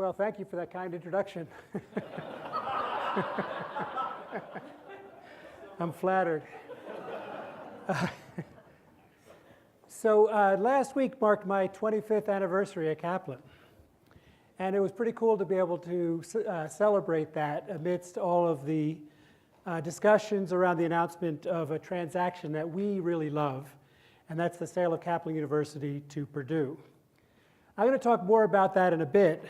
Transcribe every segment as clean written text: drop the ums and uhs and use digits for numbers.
Well, thank you for that kind introduction. I'm flattered. So last week marked my 25th anniversary at Kaplan. And it was pretty cool to be able to celebrate that amidst all of the discussions around the announcement of a transaction that we really love, and that's the sale of Kaplan University to Purdue. I'm going to talk more about that in a bit,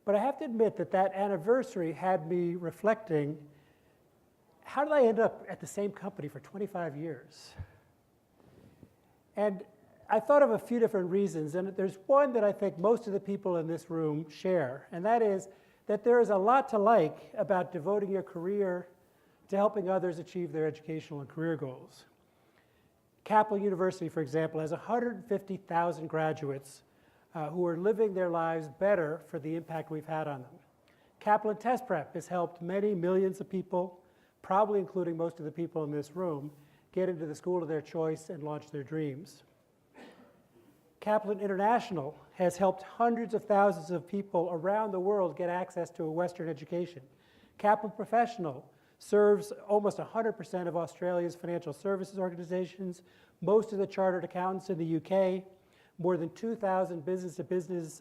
but I have to admit that that anniversary had me reflecting, how did I end up at the same company for 25 years? And I thought of a few different reasons, and there's one that I think most of the people in this room share, and that is that there is a lot to like about devoting your career to helping others achieve their educational and career goals. Kaplan University, for example, has 150,000 graduates who are living their lives better for the impact we've had on them. Kaplan Test Prep has helped many millions of people, probably including most of the people in this room, get into the school of their choice and launch their dreams. Kaplan International has helped hundreds of thousands of people around the world get access to a Western education. Kaplan Professional serves almost 100% of Australia's financial services organizations, most of the chartered accountants in the UK, more than 2,000 business-to-business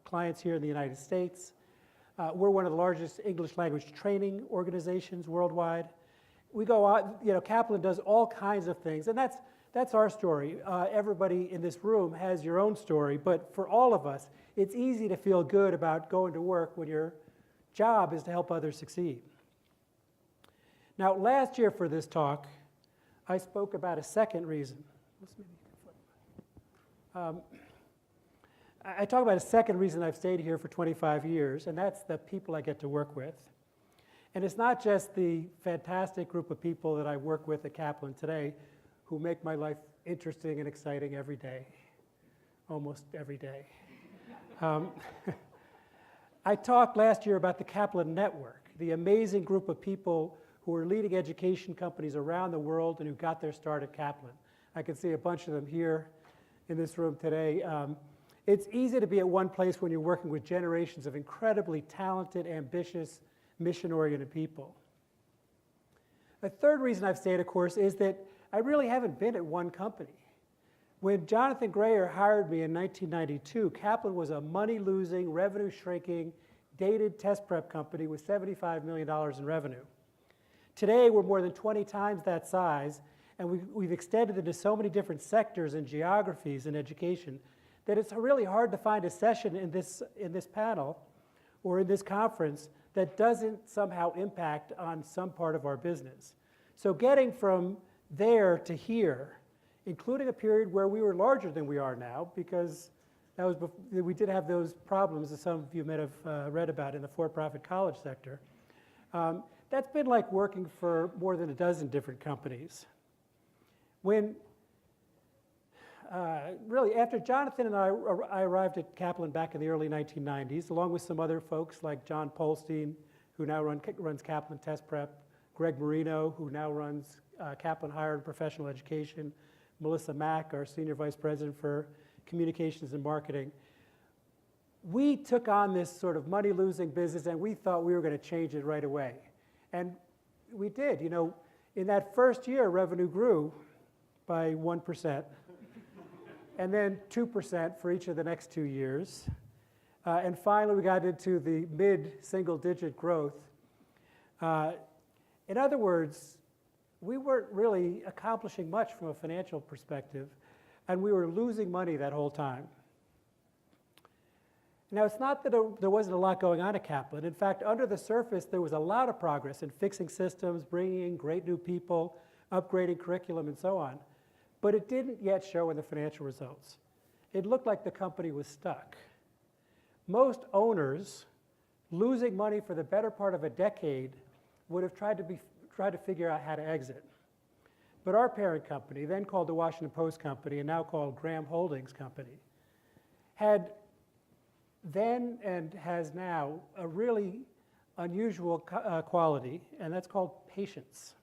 clients here in the United States. We're one of the largest English language training organizations worldwide. We go out, Kaplan does all kinds of things, and that's our story. Everybody in this room has your own story, but for all of us, it's easy to feel good about going to work when your job is to help others succeed. Now, last year for this talk, I spoke about a second reason. I talk about a second reason I've stayed here for 25 years, and that's the people I get to work with. And it's not just the fantastic group of people that I work with at Kaplan today who make my life interesting and exciting every day, almost every day. I talked last year about the Kaplan Network, the amazing group of people who are leading education companies around the world and who got their start at Kaplan. I can see a bunch of them here in this room today. It's easy to be at one place when you're working with generations of incredibly talented, ambitious, mission-oriented people. The third reason I've stayed, of course, is that I really haven't been at one company. When Jonathan Grayer hired me in 1992, Kaplan was a money-losing, revenue-shrinking, dated test prep company with $75 million in revenue. Today, we're more than 20 times that size, and we've extended into so many different sectors and geographies in education that it's really hard to find a session in this panel or in this conference that doesn't somehow impact on some part of our business. So getting from there to here, including a period where we were larger than we are now, because that was we did have those problems that some of you might have read about in the for-profit college sector. That's been like working for more than a dozen different companies. When really, after Jonathan and I arrived at Kaplan back in the early 1990s, along with some other folks like John Polstein, who now runs Kaplan Test Prep, Greg Marino, who now runs Kaplan Higher and Professional Education, Melissa Mack, our Senior Vice President for Communications and Marketing. We took on this sort of money-losing business, and we thought we were going to change it right away. And we did. In that first year, revenue grew by 1%. And then 2% for each of the next 2 years. And finally, we got into the mid-single-digit growth. In other words, we weren't really accomplishing much from a financial perspective, and we were losing money that whole time. Now, it's not that there wasn't a lot going on at Kaplan. In fact, under the surface, there was a lot of progress in fixing systems, bringing in great new people, upgrading curriculum, and so on. But it didn't yet show in the financial results. It looked like the company was stuck. Most owners, losing money for the better part of a decade, would have tried to figure out how to exit. But our parent company, then called the Washington Post Company and now called Graham Holdings Company, had then and has now a really unusual quality, and that's called patience.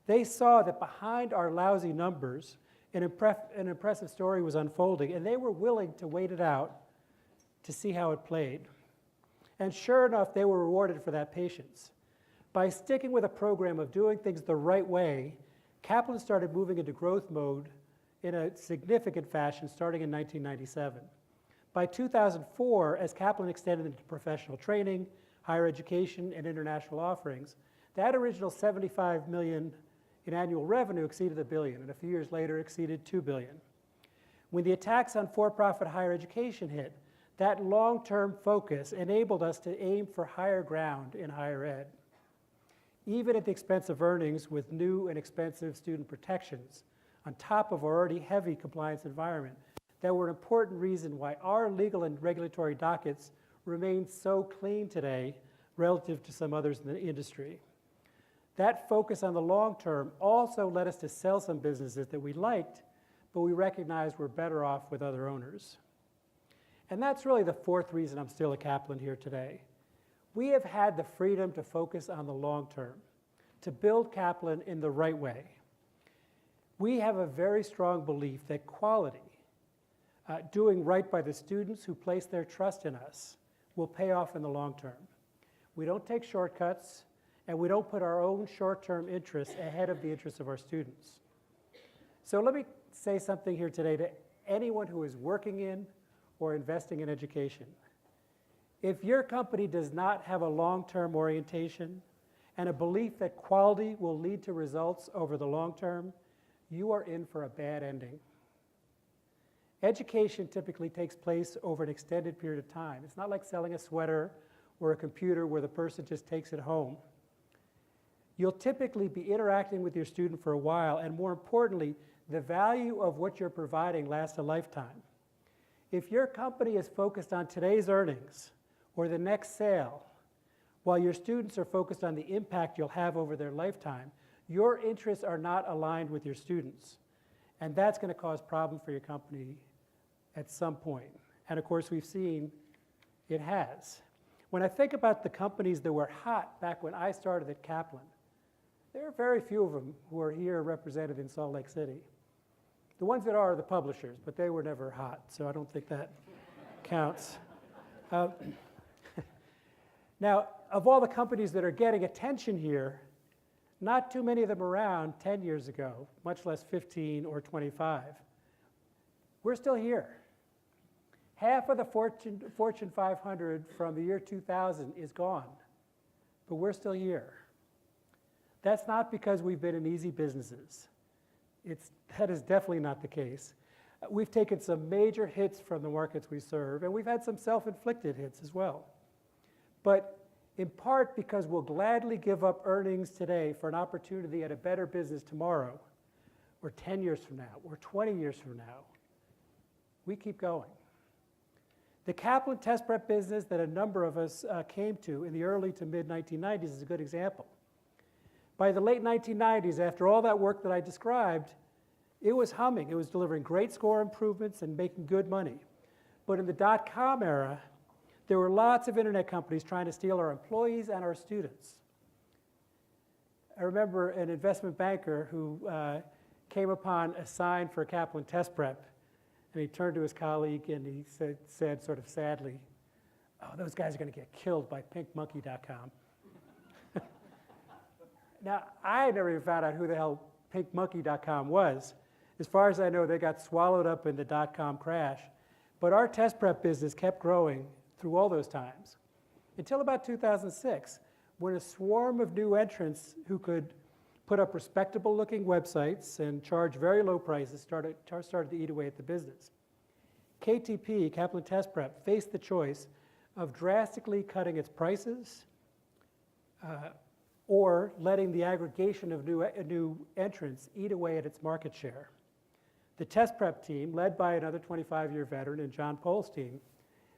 They saw that behind our lousy numbers, an impressive story was unfolding, and they were willing to wait it out to see how it played. And sure enough, they were rewarded for that patience. By sticking with a program of doing things the right way, Kaplan started moving into growth mode in a significant fashion starting in 1997. By 2004, as Kaplan extended into professional training, higher education, and international offerings, that original 75 million in annual revenue exceeded $1 billion, and a few years later exceeded $2 billion. When the attacks on for-profit higher education hit, that long-term focus enabled us to aim for higher ground in higher ed. Even at the expense of earnings with new and expensive student protections, on top of our already heavy compliance environment, that were an important reason why our legal and regulatory dockets remain so clean today relative to some others in the industry. That focus on the long term also led us to sell some businesses that we liked, but we recognized we're better off with other owners. And that's really the fourth reason I'm still at Kaplan here today. We have had the freedom to focus on the long term, to build Kaplan in the right way. We have a very strong belief that quality, doing right by the students who place their trust in us, will pay off in the long term. We don't take shortcuts, and we don't put our own short-term interests ahead of the interests of our students. So let me say something here today to anyone who is working in or investing in education. If your company does not have a long-term orientation and a belief that quality will lead to results over the long term, you are in for a bad ending. Education typically takes place over an extended period of time. It's not like selling a sweater or a computer where the person just takes it home. You'll typically be interacting with your student for a while, and more importantly, the value of what you're providing lasts a lifetime. If your company is focused on today's earnings or the next sale, while your students are focused on the impact you'll have over their lifetime, your interests are not aligned with your students. And that's going to cause problems for your company at some point. And of course, we've seen it has. When I think about the companies that were hot back when I started at Kaplan, there are very few of them who are here represented in Salt Lake City. The ones that are the publishers, but they were never hot, so I don't think that counts. Now, of all the companies that are getting attention here, not too many of them around 10 years ago, much less 15 or 25. We're still here. Half of the Fortune 500 from the year 2000 is gone, but we're still here. That's not because we've been in easy businesses. That is definitely not the case. We've taken some major hits from the markets we serve, and we've had some self-inflicted hits as well. But in part because we'll gladly give up earnings today for an opportunity at a better business tomorrow, or 10 years from now, or 20 years from now. We keep going. The Kaplan test prep business that a number of us came to in the early to mid 1990s is a good example. By the late 1990s, after all that work that I described, it was humming. It was delivering great score improvements and making good money. But in the dot-com era, there were lots of internet companies trying to steal our employees and our students. I remember an investment banker who came upon a sign for Kaplan test prep, and he turned to his colleague and he said sort of sadly, "Oh, those guys are going to get killed by pinkmonkey.com." Now, I never even found out who the hell pinkmonkey.com was. As far as I know, they got swallowed up in the dot-com crash. But our test prep business kept growing through all those times until about 2006, when a swarm of new entrants who could put up respectable-looking websites and charge very low prices started to eat away at the business. KTP, Kaplan Test Prep, faced the choice of drastically cutting its prices or letting the aggregation of new entrants eat away at its market share. The test prep team, led by another 25-year veteran and John Pohl's team,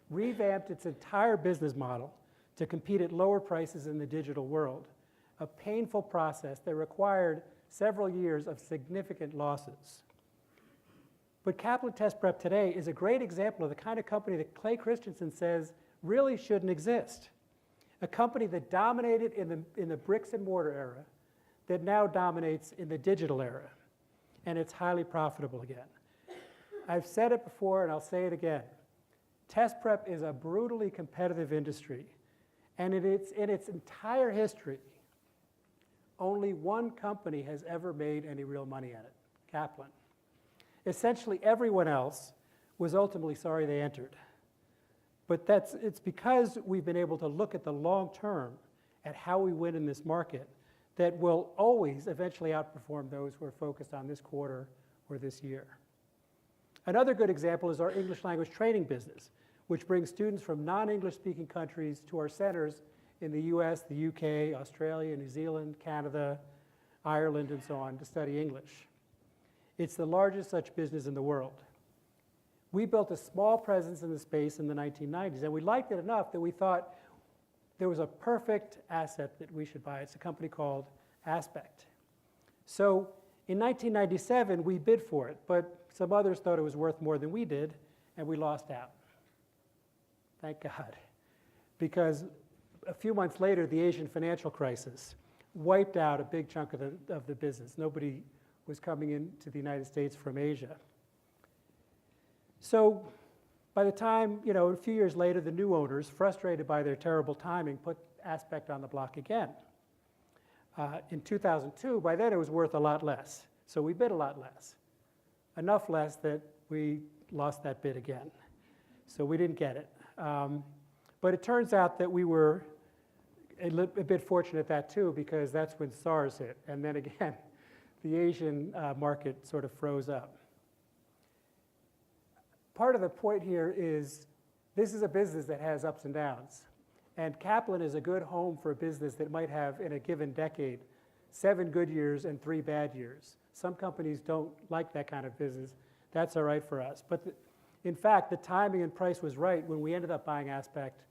revamped its entire business model to compete at lower prices in the digital world, a painful process that required several years of significant losses. But Kaplan Test Prep today is a great example of the kind of company that Clay Christensen says really shouldn't exist. A company that dominated in the bricks and mortar era, that now dominates in the digital era, and it's highly profitable again. I've said it before and I'll say it again. Test prep is a brutally competitive industry, and in its entire history, only one company has ever made any real money at it, Kaplan. Essentially, everyone else was ultimately sorry they entered. But it's because we've been able to look at the long term at how we win in this market that will always eventually outperform those who are focused on this quarter or this year. Another good example is our English language training business, which brings students from non-English speaking countries to our centers in the US, the UK, Australia, New Zealand, Canada, Ireland, and so on to study English. It's the largest such business in the world. We built a small presence in the space in the 1990s, and we liked it enough that we thought there was a perfect asset that we should buy. It's a company called Aspect. So in 1997, we bid for it, but some others thought it was worth more than we did, and we lost out. Thank God. Because a few months later, the Asian financial crisis wiped out a big chunk of the business. Nobody was coming into the United States from Asia. So by the time, a few years later, the new owners, frustrated by their terrible timing, put Aspect on the block again. In 2002, by then it was worth a lot less. So we bid a lot less. Enough less that we lost that bid again. So we didn't get it. But it turns out that we were a bit fortunate at that too, because that's when SARS hit. And then again, the Asian market sort of froze up. Part of the point here is this is a business that has ups and downs. And Kaplan is a good home for a business that might have, in a given decade, 7 good years and 3 bad years. Some companies don't like that kind of business. That's all right for us. But in fact, the timing and price was right when we ended up buying Aspect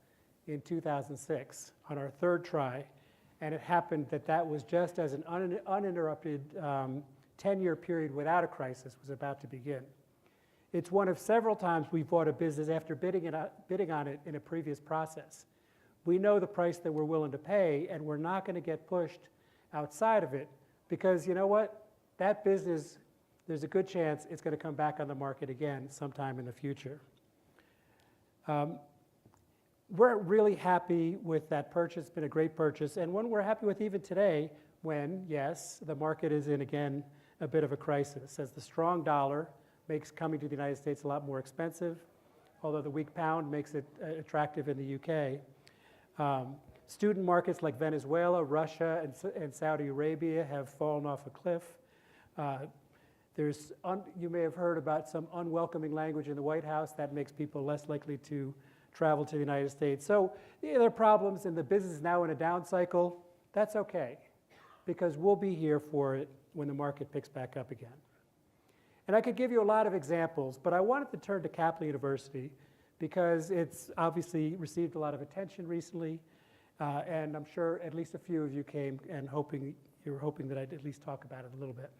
in 2006 on our 3rd try. And it happened that was just as an uninterrupted 10-year period without a crisis was about to begin. It's one of several times we bought a business after bidding on it in a previous process. We know the price that we're willing to pay, and we're not going to get pushed outside of it because, you know what? That business, there's a good chance it's going to come back on the market again sometime in the future. We're really happy with that purchase. It's been a great purchase, and one we're happy with even today when, yes, the market is in, again, a bit of a crisis. As the strong dollar makes coming to the United States a lot more expensive, although the weak pound makes it attractive in the UK. Student markets like Venezuela, Russia, and Saudi Arabia have fallen off a cliff. You may have heard about some unwelcoming language in the White House that makes people less likely to travel to the United States. So there are problems, and the business is now in a down cycle. That's okay, because we'll be here for it when the market picks back up again. And I could give you a lot of examples, but I wanted to turn to Kaplan University because it's obviously received a lot of attention recently, and I'm sure at least a few of you came and you were hoping that I'd at least talk about it a little bit.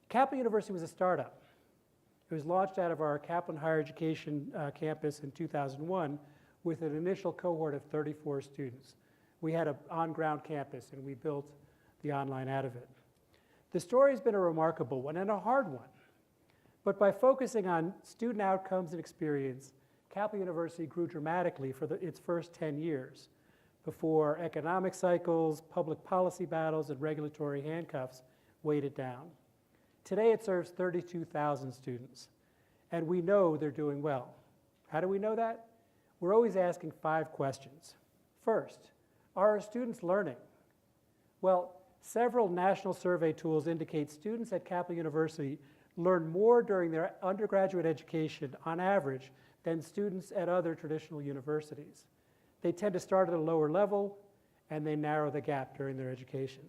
Kaplan University was a startup. It was launched out of our Kaplan Higher Education campus in 2001 with an initial cohort of 34 students. We had an on-ground campus, and we built the online out of it. The story has been a remarkable one and a hard one. But by focusing on student outcomes and experience, Kaplan University grew dramatically for its first 10 years before economic cycles, public policy battles, and regulatory handcuffs weighed it down. Today it serves 32,000 students, and we know they're doing well. How do we know that? We're always asking 5 questions. First, are our students learning? Well, several national survey tools indicate students at Kaplan University learn more during their undergraduate education on average than students at other traditional universities. They tend to start at a lower level, and they narrow the gap during their education.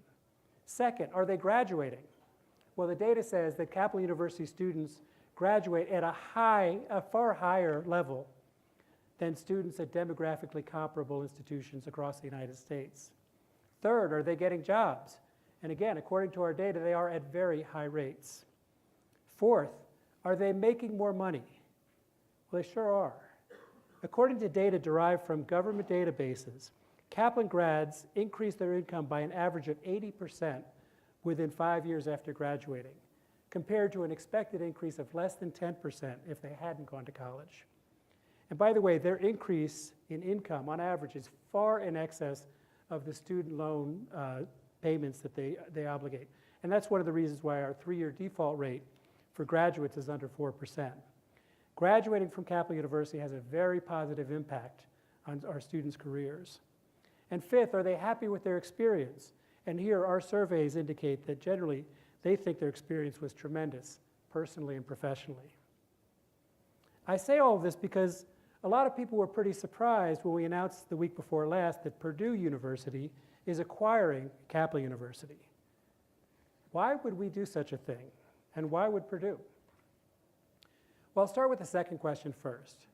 Second, are they graduating? Well, the data says that Kaplan University students graduate at a far higher level than students at demographically comparable institutions across the United States. Third, are they getting jobs? And again, according to our data, they are at very high rates. Fourth, are they making more money? Well, they sure are. According to data derived from government databases, Kaplan grads increase their income by an average of 80% within 5 years after graduating. compared to an expected increase of less than 10% if they hadn't gone to college. And by the way, their increase in income on average is far in excess of the student loan payments that they obligate. And that's one of the reasons why our 3-year default rate for graduates is under 4%. Graduating from Kaplan University has a very positive impact on our students' careers. And fifth, are they happy with their experience? And here our surveys indicate that generally they think their experience was tremendous, personally and professionally. I say all of this because a lot of people were pretty surprised when we announced the week before last that Purdue University is acquiring Kaplan University. Why would we do such a thing? And why would Purdue? Well, I'll start with the second question first.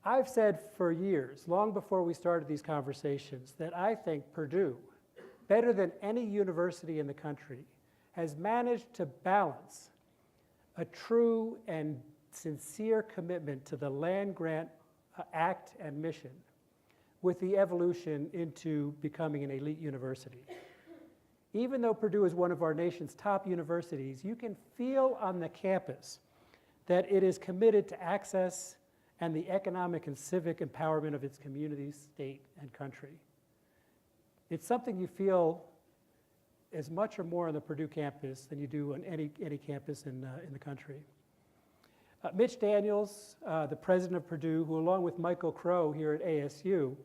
I've said for years, long before we started these conversations, that I think Purdue, better than any university in the country, has managed to balance a true and sincere commitment to the land-grant act and mission with the evolution into becoming an elite university. Even though Purdue is one of our nation's top universities, you can feel on the campus that it is committed to access and the economic and civic empowerment of its community, state, and country. It's something you feel as much or more on the Purdue campus than you do on any campus in the country. Mitch Daniels, the president of Purdue, who along with Michael Crow here at ASU,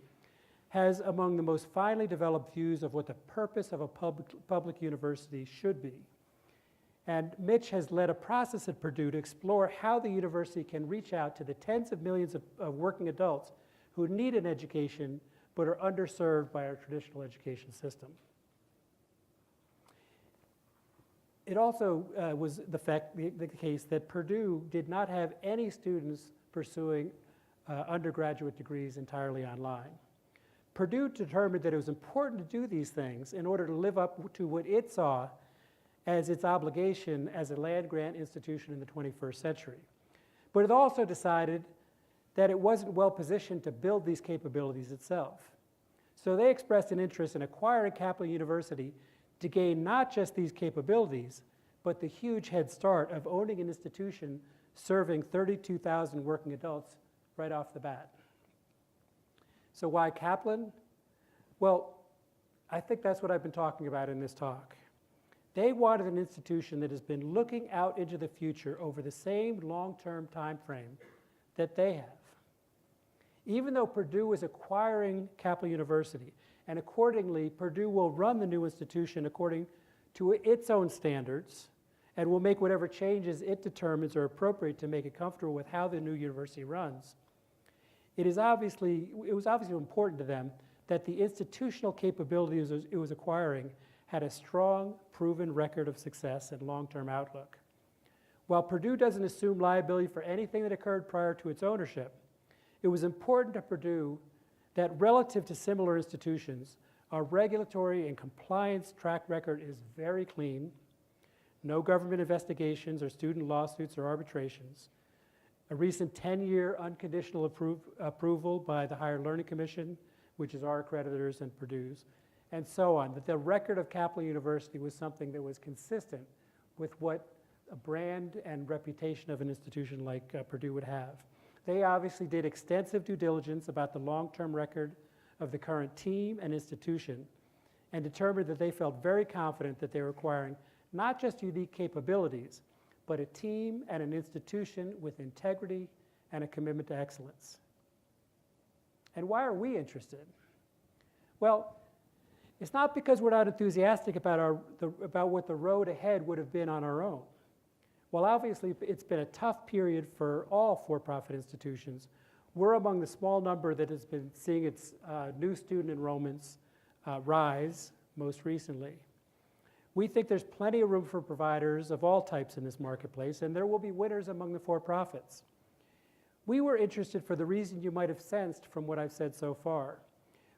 has among the most finely developed views of what the purpose of a public university should be. And Mitch has led a process at Purdue to explore how the university can reach out to the tens of millions of working adults who need an education but are underserved by our traditional education system. It also was the case that Purdue did not have any students pursuing undergraduate degrees entirely online. Purdue determined that it was important to do these things in order to live up to what it saw as its obligation as a land-grant institution in the 21st century. But it also decided that it wasn't well positioned to build these capabilities itself. So they expressed an interest in acquiring Kaplan University to gain not just these capabilities, but the huge head start of owning an institution serving 32,000 working adults right off the bat. So why Kaplan? Well, I think that's what I've been talking about in this talk. They wanted an institution that has been looking out into the future over the same long-term time frame that they have. Even though Purdue is acquiring Kaplan University, and accordingly, Purdue will run the new institution according to its own standards and will make whatever changes it determines are appropriate to make it comfortable with how the new university runs. It was obviously important to them that the institutional capabilities it was acquiring had a strong, proven record of success and long-term outlook. While Purdue doesn't assume liability for anything that occurred prior to its ownership, it was important to Purdue that relative to similar institutions, our regulatory and compliance track record is very clean. No government investigations or student lawsuits or arbitrations. A recent 10-year unconditional approval by the Higher Learning Commission, which is our accreditors and Purdue's, and so on. That the record of Kaplan University was something that was consistent with what a brand and reputation of an institution like Purdue would have. They obviously did extensive due diligence about the long-term record of the current team and institution and determined that they felt very confident that they were acquiring not just unique capabilities, but a team and an institution with integrity and a commitment to excellence. And why are we interested? Well, it's not because we're not enthusiastic about what the road ahead would have been on our own. While obviously it's been a tough period for all for-profit institutions, we're among the small number that has been seeing its new student enrollments rise most recently. We think there's plenty of room for providers of all types in this marketplace, and there will be winners among the for-profits. We were interested for the reason you might have sensed from what I've said so far.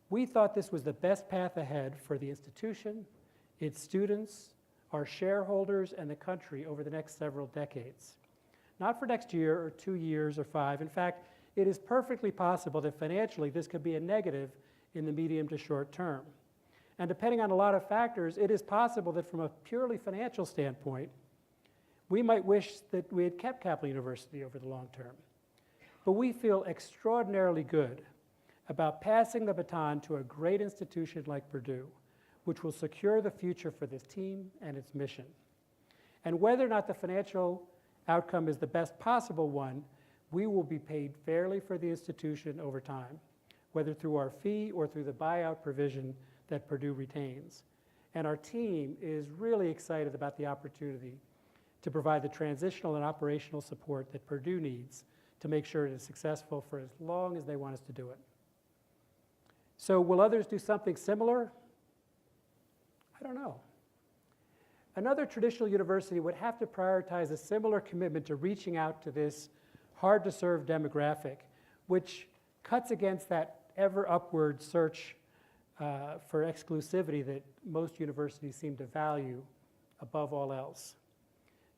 We thought this was the best path ahead for the institution, its students, our shareholders, and the country over the next several decades. Not for next year or 2 years or 5. In fact, it is perfectly possible that financially this could be a negative in the medium to short term. And depending on a lot of factors, it is possible that from a purely financial standpoint, we might wish that we had kept Kaplan University over the long term. But we feel extraordinarily good about passing the baton to a great institution like Purdue, which will secure the future for this team and its mission. And whether or not the financial outcome is the best possible one, we will be paid fairly for the institution over time, whether through our fee or through the buyout provision that Purdue retains. And our team is really excited about the opportunity to provide the transitional and operational support that Purdue needs to make sure it is successful for as long as they want us to do it. So will others do something similar? I don't know. Another traditional university would have to prioritize a similar commitment to reaching out to this hard-to-serve demographic, which cuts against that ever upward search for exclusivity that most universities seem to value above all else.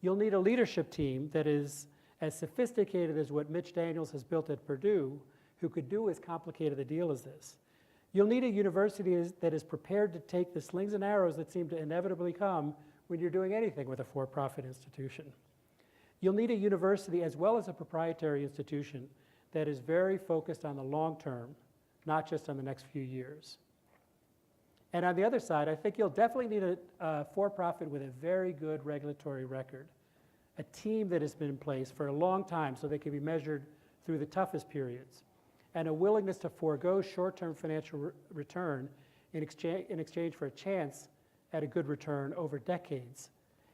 You'll need a leadership team that is as sophisticated as what Mitch Daniels has built at Purdue, who could do as complicated a deal as this. You'll need a university that is prepared to take the slings and arrows that seem to inevitably come when you're doing anything with a for-profit institution. You'll need a university as well as a proprietary institution that is very focused on the long term, not just on the next few years. And on the other side, I think you'll definitely need a for-profit with a very good regulatory record, a team that has been in place for a long time so they can be measured through the toughest periods, and a willingness to forego short-term financial return in exchange for a chance at a good return over decades.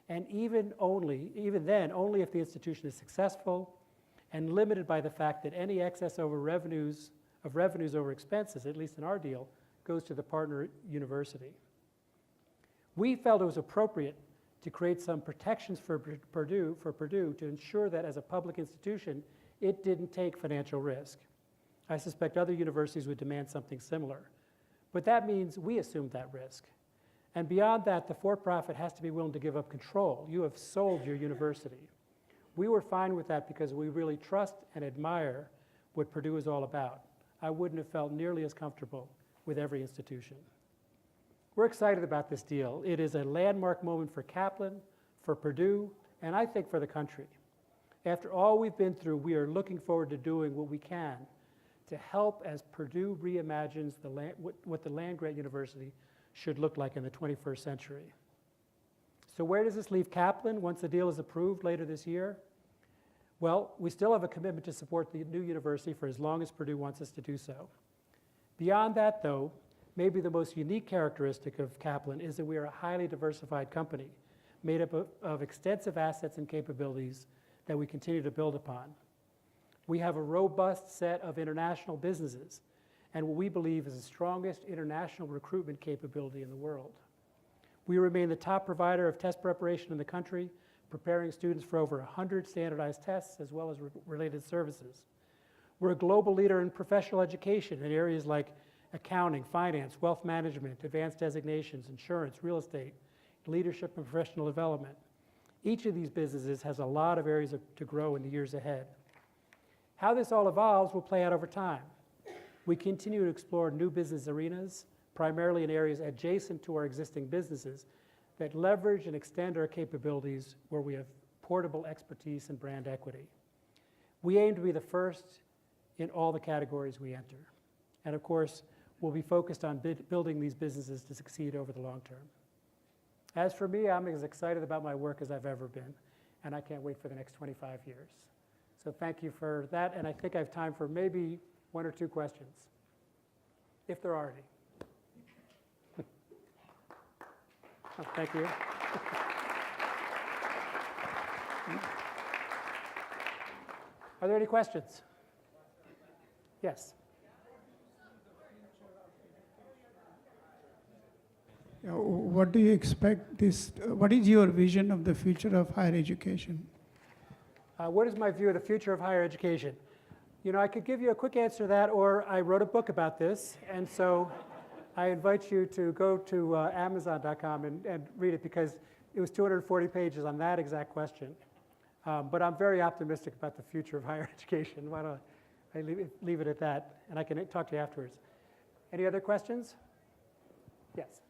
And even then, only if the institution is successful and limited by the fact that any excess over revenues over expenses, at least in our deal, goes to the partner university. We felt it was appropriate to create some protections for Purdue to ensure that as a public institution, it didn't take financial risk. I suspect other universities would demand something similar. But that means we assumed that risk. And beyond that, the for-profit has to be willing to give up control. You have sold your university. We were fine with that because we really trust and admire what Purdue is all about. I wouldn't have felt nearly as comfortable with every institution. We're excited about this deal. It is a landmark moment for Kaplan, for Purdue, and I think for the country. After all we've been through, we are looking forward to doing what we can to help as Purdue reimagines what the land-grant university should look like in the 21st century. So where does this leave Kaplan once the deal is approved later this year? Well, we still have a commitment to support the new university for as long as Purdue wants us to do so. Beyond that, though, maybe the most unique characteristic of Kaplan is that we are a highly diversified company made up of extensive assets and capabilities that we continue to build upon. We have a robust set of international businesses and what we believe is the strongest international recruitment capability in the world. We remain the top provider of test preparation in the country, preparing students for over 100 standardized tests as well as related services. We're a global leader in professional education in areas like accounting, finance, wealth management, advanced designations, insurance, real estate, leadership and professional development. Each of these businesses has a lot of areas to grow in the years ahead. How this all evolves will play out over time. We continue to explore new business arenas, primarily in areas adjacent to our existing businesses that leverage and extend our capabilities where we have portable expertise and brand equity. We aim to be the first in all the categories we enter. And of course, we'll be focused on building these businesses to succeed over the long term. As for me, I'm as excited about my work as I've ever been, and I can't wait for the next 25 years. So thank you for that, and I think I have time for maybe one or two questions, if there are any. Oh, thank you. Are there any questions? Yes. What do you expect what is your vision of the future of higher education? What is my view of the future of higher education? You know, I could give you a quick answer to that, or I wrote a book about this, and so I invite you to go to Amazon.com and read it, because it was 240 pages on that exact question. But I'm very optimistic about the future of higher education. Why don't I leave it at that, and I can talk to you afterwards. Any other questions? Yes.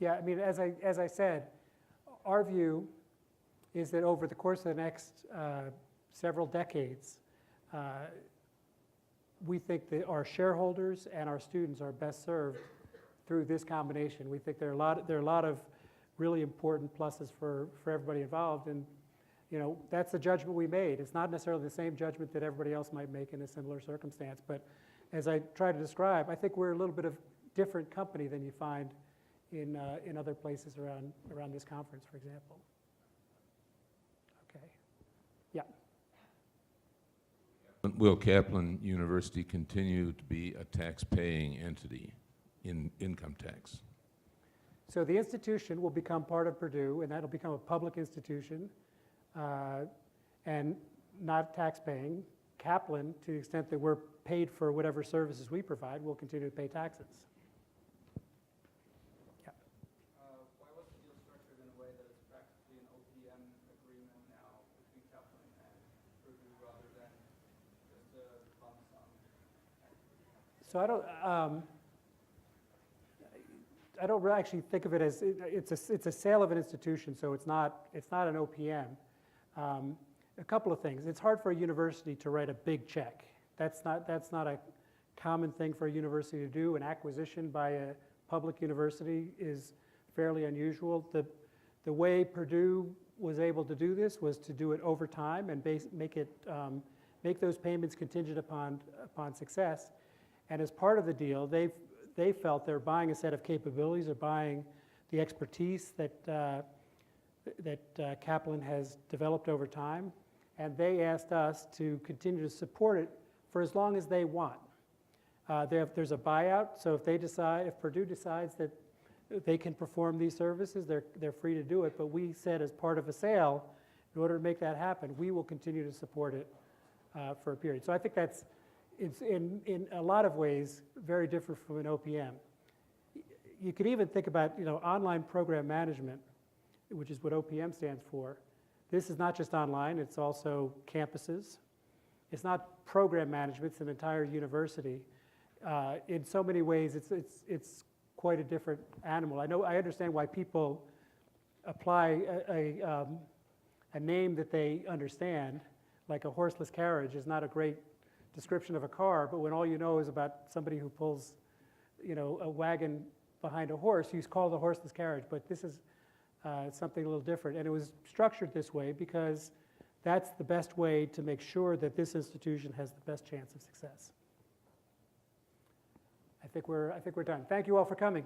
Yeah, I mean, as I said, our view is that over the course of the next several decades, we think that our shareholders and our students are best served through this combination. We think there are a lot of really important pluses for everybody involved, and that's the judgment we made. It's not necessarily the same judgment that everybody else might make in a similar circumstance, but as I try to describe, I think we're a little bit of different company than you find in other places around this conference, for example. Okay. Yeah. Will Kaplan University continue to be a tax-paying entity in income tax? So the institution will become part of Purdue, and that'll become a public institution and not tax-paying. Kaplan, to the extent that we're paid for whatever services we provide, will continue to pay taxes. Yeah. Why was the deal structured in a way that it's practically an OPM agreement now between Kaplan and Purdue rather than just a lump sum? So I don't really actually think of it as it's a sale of an institution, so it's not an OPM. A couple of things. It's hard for a university to write a big check. That's not a common thing for a university to do. An acquisition by a public university is fairly unusual. The way Purdue was able to do this was to do it over time and make those payments contingent upon success. And as part of the deal, they felt they're buying a set of capabilities, or buying the expertise that Kaplan has developed over time, and they asked us to continue to support it for as long as they want. There's a buyout, so if Purdue decides that they can perform these services, they're free to do it, but we said as part of a sale, in order to make that happen, we will continue to support it for a period. So I think it's in a lot of ways very different from an OPM. You could even think about online program management, which is what OPM stands for. This is not just online, it's also campuses. It's not program management, it's an entire university. In so many ways, it's quite a different animal. I understand why people apply a name that they understand, like a horseless carriage is not a great description of a car, but when all you know is about somebody who pulls a wagon behind a horse, you call it a horseless carriage, but this is something a little different. And it was structured this way because that's the best way to make sure that this institution has the best chance of success. I think we're done. Thank you all for coming.